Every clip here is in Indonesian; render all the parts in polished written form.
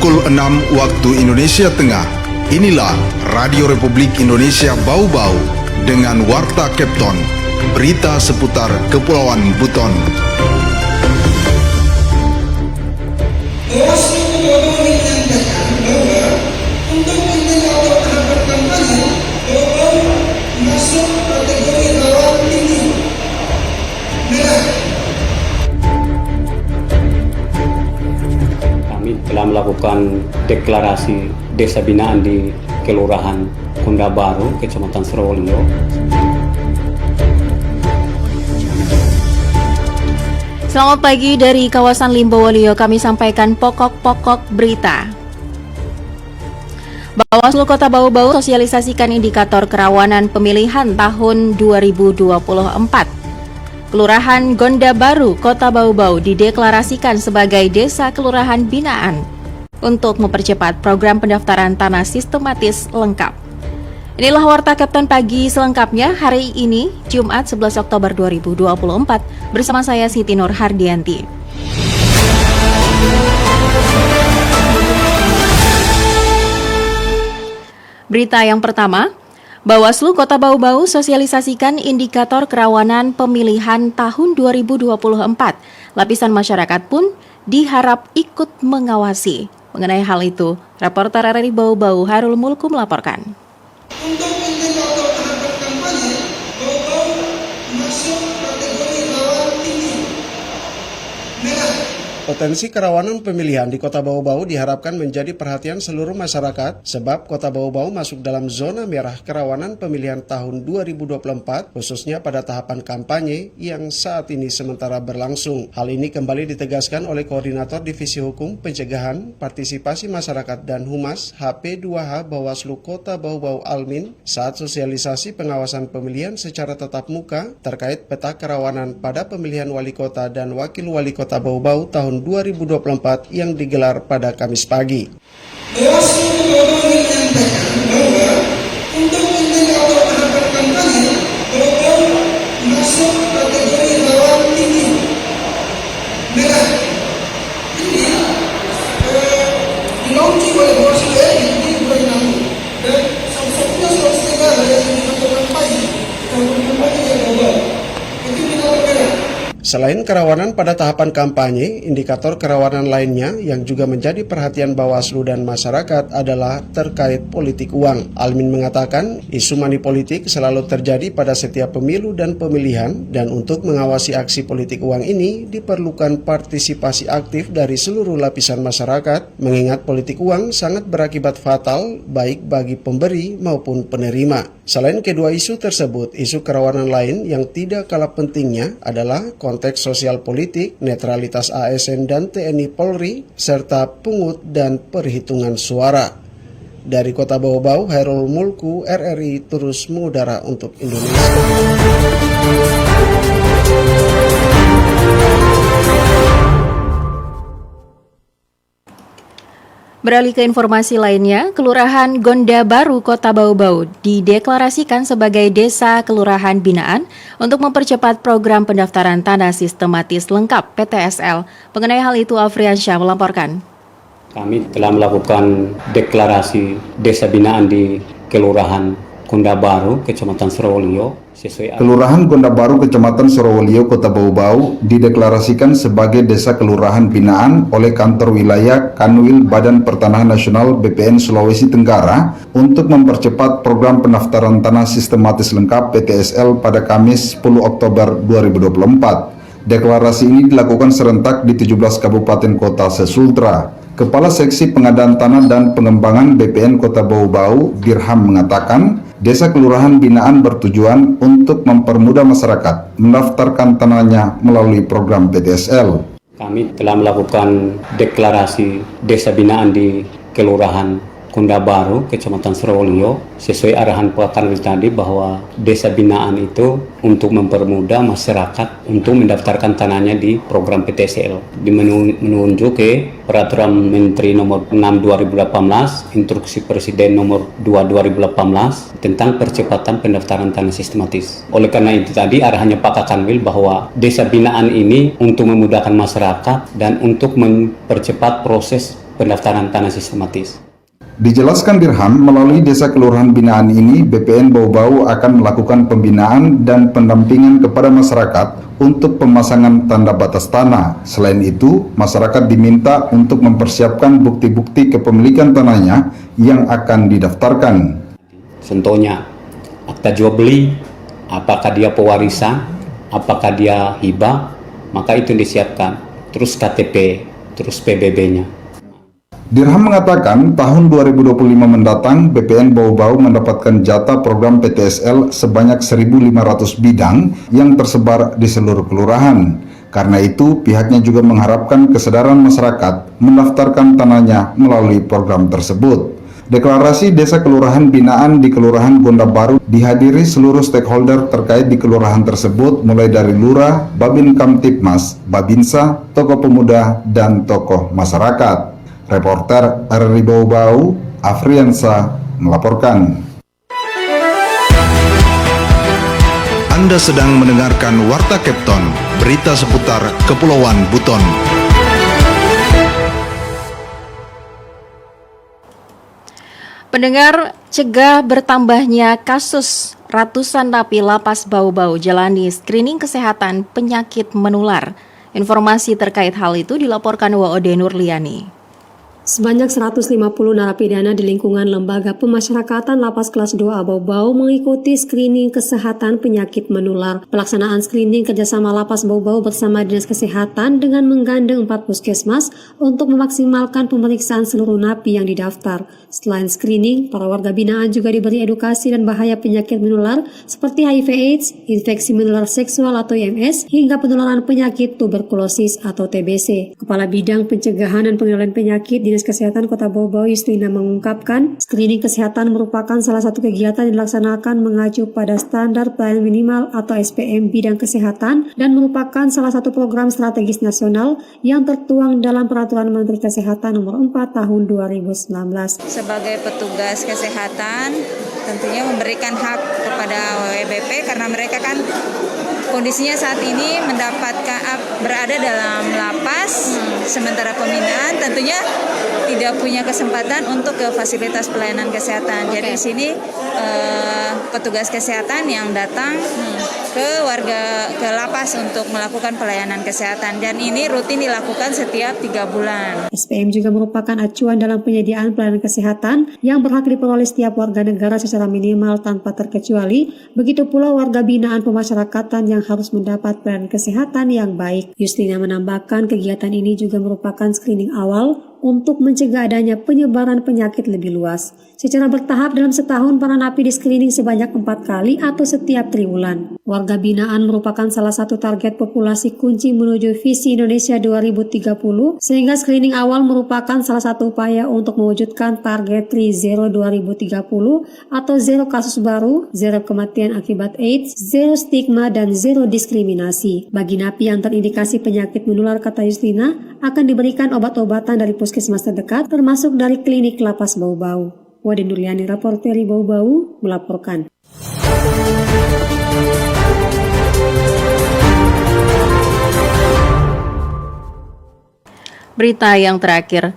Pukul 6 waktu Indonesia Tengah. Inilah Radio Republik Indonesia Bau-Bau dengan Warta Kepton. Berita seputar Kepulauan Buton. Untuk indikator terhadap kampanye masuk kategori rawan tinggi merah. Kami telah melakukan deklarasi desa binaan di Kelurahan Kunda Baru, Kecamatan Surowolio. Selamat pagi dari kawasan Limbowolio, kami sampaikan pokok-pokok berita. Bawaslu Kota Bau-Bau sosialisasikan indikator kerawanan pemilihan tahun 2024. Kelurahan Gonda Baru, Kota Bau-Bau dideklarasikan sebagai desa kelurahan binaan untuk mempercepat program pendaftaran tanah sistematis lengkap. Inilah Warta Kepton pagi selengkapnya hari ini, Jumat 11 Oktober 2024, bersama saya Siti Nur Hardianti. Berita yang pertama, Bawaslu Kota Bau-Bau sosialisasikan indikator kerawanan pemilihan tahun 2024. Lapisan masyarakat pun diharap ikut mengawasi. Mengenai hal itu, reporter RRI Bau-Bau Hairul Mulku melaporkan. Untuk indikator terhadap kampanye Bau-Bau masuk kategori rawan tinggi merah. Potensi kerawanan pemilihan di Kota Bau-Bau diharapkan menjadi perhatian seluruh masyarakat sebab Kota Bau-Bau masuk dalam zona merah kerawanan pemilihan tahun 2024 khususnya pada tahapan kampanye yang saat ini sementara berlangsung. Hal ini kembali ditegaskan oleh Koordinator Divisi Hukum Pencegahan Partisipasi Masyarakat dan Humas HP2H Bawaslu Kota Bau-Bau Almin saat sosialisasi pengawasan pemilihan secara tatap muka terkait peta kerawanan pada pemilihan wali kota dan wakil wali kota Bau-Bau tahun 2024 yang digelar pada Kamis pagi. Bawaslu Bau-Bau menyampaikan bahwa untuk indikator terhadap kampanye Bau-Bau masuk kategori rawan tinggi merah. Ini dilaunching oleh Bawaslu RI di bulan lalu dan satu-satunya Sulawesi Tenggara yang indikator kampanye yang Bau-Bau itu indikator merah. Selain kerawanan pada tahapan kampanye, indikator kerawanan lainnya yang juga menjadi perhatian Bawaslu dan masyarakat adalah terkait politik uang. Almin mengatakan, isu money politik selalu terjadi pada setiap pemilu dan pemilihan, dan untuk mengawasi aksi politik uang ini diperlukan partisipasi aktif dari seluruh lapisan masyarakat, mengingat politik uang sangat berakibat fatal baik bagi pemberi maupun penerima. Selain kedua isu tersebut, isu kerawanan lain yang tidak kalah pentingnya adalah konteks sosial politik, netralitas ASN dan TNI Polri, serta pungut dan perhitungan suara. Dari Kota Bau-Bau, Hairul Mulku, RRI terus mengudara untuk Indonesia. Beralih ke informasi lainnya, Kelurahan Gonda Baru, Kota Bau-Bau dideklarasikan sebagai desa kelurahan binaan untuk mempercepat program pendaftaran tanah sistematis lengkap PTSL. Mengenai hal itu, Afriansyah melaporkan. Kami telah melakukan deklarasi desa binaan di Kelurahan Kunda Baru, Kecamatan Surowolio. Kelurahan Gonda Baru, Kecamatan Surowolio, Kota Bau-Bau dideklarasikan sebagai desa kelurahan binaan oleh Kantor Wilayah Kanwil Badan Pertanahan Nasional BPN Sulawesi Tenggara untuk mempercepat program pendaftaran tanah sistematis lengkap PTSL pada Kamis 10 Oktober 2024. Deklarasi ini dilakukan serentak di 17 kabupaten kota se-Sultra. Kepala Seksi Pengadaan Tanah dan Pengembangan BPN Kota Bau-Bau, Dirham, mengatakan desa kelurahan binaan bertujuan untuk mempermudah masyarakat mendaftarkan tanahnya melalui program PTSL. Kami telah melakukan deklarasi desa binaan di Kelurahan Kunda Baru, Kecamatan Surowolio, sesuai arahan Pak Kanwil tadi bahwa desa binaan itu untuk mempermudah masyarakat untuk mendaftarkan tanahnya di program PTSL. Menunjuk ke Peraturan Menteri Nomor 6 2018, Instruksi Presiden Nomor 2 2018 tentang percepatan pendaftaran tanah sistematis. Oleh karena itu tadi arahannya Pak Kanwil bahwa desa binaan ini untuk memudahkan masyarakat dan untuk mempercepat proses pendaftaran tanah sistematis. Dijelaskan Dirham, melalui desa kelurahan binaan ini, BPN Bau-Bau akan melakukan pembinaan dan pendampingan kepada masyarakat untuk pemasangan tanda batas tanah. Selain itu, masyarakat diminta untuk mempersiapkan bukti-bukti kepemilikan tanahnya yang akan didaftarkan. Contohnya, akta jual beli, apakah dia pewarisan, apakah dia hibah, maka itu disiapkan. Terus KTP, terus PBB-nya. Dirham mengatakan tahun 2025 mendatang BPN Bau-Bau mendapatkan jatah program PTSL sebanyak 1.500 bidang yang tersebar di seluruh kelurahan. Karena itu pihaknya juga mengharapkan kesadaran masyarakat mendaftarkan tanahnya melalui program tersebut. Deklarasi Desa Kelurahan Binaan di Kelurahan Gonda Baru dihadiri seluruh stakeholder terkait di kelurahan tersebut, mulai dari Lurah, Babin Kamtipmas, Babinsa, tokoh pemuda, dan tokoh masyarakat. Reporter RRI Bau-Bau, Afriansa, melaporkan. Anda sedang mendengarkan Warta Kepton, berita seputar Kepulauan Buton. Pendengar, cegah bertambahnya kasus ratusan napi lapas Bau-Bau jalani screening kesehatan penyakit menular. Informasi terkait hal itu dilaporkan WOD Nurliani. Sebanyak 150 narapidana di lingkungan Lembaga Pemasyarakatan Lapas Kelas 2 Bau-Bau mengikuti screening kesehatan penyakit menular. Pelaksanaan screening kerjasama Lapas Bau-Bau bersama Dinas Kesehatan dengan menggandeng 4 puskesmas untuk memaksimalkan pemeriksaan seluruh napi yang didaftar. Selain screening, para warga binaan juga diberi edukasi dan bahaya penyakit menular seperti HIV/AIDS, infeksi menular seksual atau IMS, hingga penularan penyakit tuberkulosis atau TBC. Kepala Bidang Pencegahan dan Pengendalian Penyakit Dinas Kesehatan Kota Bau-Bau Yustina mengungkapkan, screening kesehatan merupakan salah satu kegiatan yang dilaksanakan mengacu pada standar pelayanan minimal atau SPM bidang kesehatan dan merupakan salah satu program strategis nasional yang tertuang dalam Peraturan Menteri Kesehatan Nomor 4 Tahun 2019. Sebagai petugas kesehatan, tentunya memberikan hak kepada WBP karena mereka kan kondisinya saat ini berada dalam lapas, sementara pembinaan tentunya tidak punya kesempatan untuk ke fasilitas pelayanan kesehatan. Jadi di sini petugas kesehatan yang datang ke lapas untuk melakukan pelayanan kesehatan, dan ini rutin dilakukan setiap 3 bulan. SPM juga merupakan acuan dalam penyediaan pelayanan kesehatan yang berhak diperoleh setiap warga negara secara minimal tanpa terkecuali, begitu pula warga binaan pemasyarakatan yang harus mendapat pelayanan kesehatan yang baik. Justina menambahkan kegiatan ini juga merupakan screening awal untuk mencegah adanya penyebaran penyakit lebih luas. Secara bertahap dalam setahun, para napi di screening sebanyak 4 kali atau setiap triwulan. Warga binaan merupakan salah satu target populasi kunci menuju visi Indonesia 2030, sehingga screening awal merupakan salah satu upaya untuk mewujudkan target Tri-Zero 2030 atau zero kasus baru, zero kematian akibat AIDS, zero stigma, dan zero diskriminasi. Bagi napi yang terindikasi penyakit menular, kata Justina, akan diberikan obat-obatan dari puskesmas terdekat, termasuk dari klinik lapas Bau-Bau. Wade Nurliani, reporter Bau-Bau, melaporkan. Berita yang terakhir,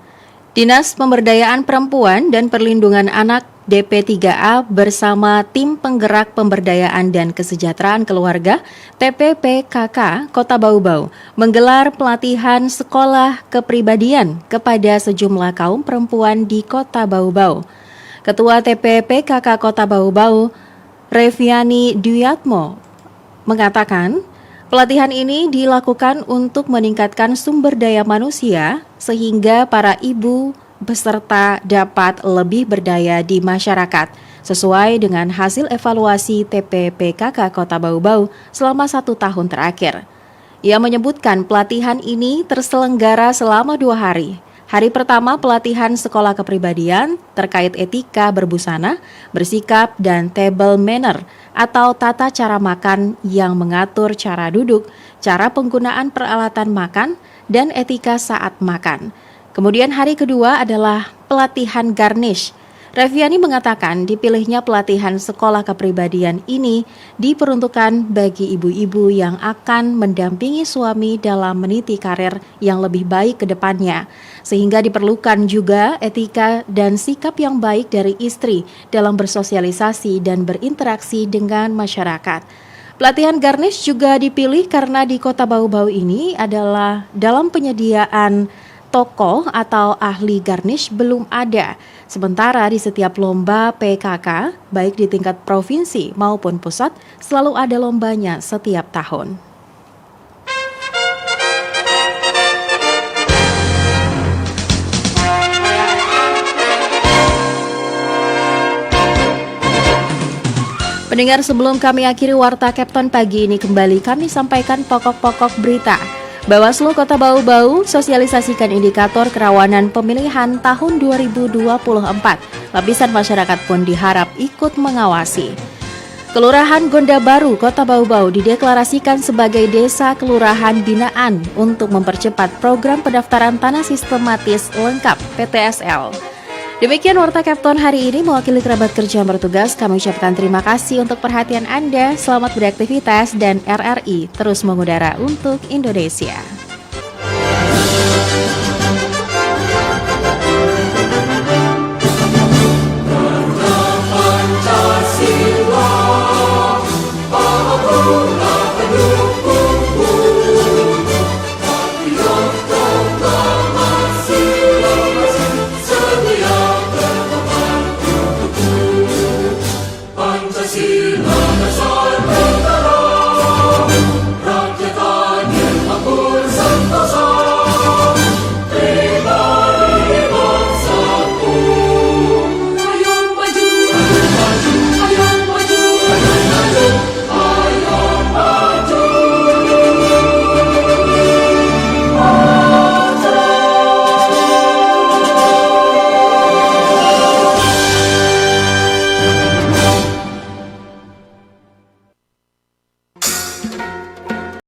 Dinas Pemberdayaan Perempuan dan Perlindungan Anak DP3A bersama Tim Penggerak Pemberdayaan dan Kesejahteraan Keluarga TPPKK Kota Bau-Bau menggelar pelatihan sekolah kepribadian kepada sejumlah kaum perempuan di Kota Bau-Bau. Ketua TPPKK Kota Bau-Bau, Reviani Duyatmo, mengatakan pelatihan ini dilakukan untuk meningkatkan sumber daya manusia sehingga para ibu peserta dapat lebih berdaya di masyarakat sesuai dengan hasil evaluasi TPPKK Kota Bau-Bau selama 1 tahun terakhir. Ia menyebutkan pelatihan ini terselenggara selama 2 hari. Hari pertama pelatihan sekolah kepribadian terkait etika berbusana, bersikap, dan table manner atau tata cara makan yang mengatur cara duduk, cara penggunaan peralatan makan, dan etika saat makan. Kemudian hari kedua adalah pelatihan garnish. Reviani mengatakan dipilihnya pelatihan sekolah kepribadian ini diperuntukkan bagi ibu-ibu yang akan mendampingi suami dalam meniti karir yang lebih baik ke depannya, sehingga diperlukan juga etika dan sikap yang baik dari istri dalam bersosialisasi dan berinteraksi dengan masyarakat. Pelatihan garnish juga dipilih karena di Kota Bau-Bau ini adalah dalam penyediaan tokoh atau ahli garnish belum ada. Sementara di setiap lomba PKK, baik di tingkat provinsi maupun pusat, selalu ada lombanya setiap tahun. Pendengar, sebelum kami akhiri Warta Kepton pagi ini, kembali kami sampaikan pokok-pokok berita. Bawaslu Kota Bau-Bau sosialisasikan indikator kerawanan pemilihan tahun 2024. Lapisan masyarakat pun diharap ikut mengawasi. Kelurahan Gonda Baru, Kota Bau-Bau dideklarasikan sebagai desa kelurahan binaan untuk mempercepat program pendaftaran tanah sistematis lengkap (PTSL). Demikian Warta Kepton hari ini. Mewakili kerabat kerja yang bertugas, kami ucapkan terima kasih untuk perhatian Anda. Selamat beraktivitas dan RRI terus mengudara untuk Indonesia.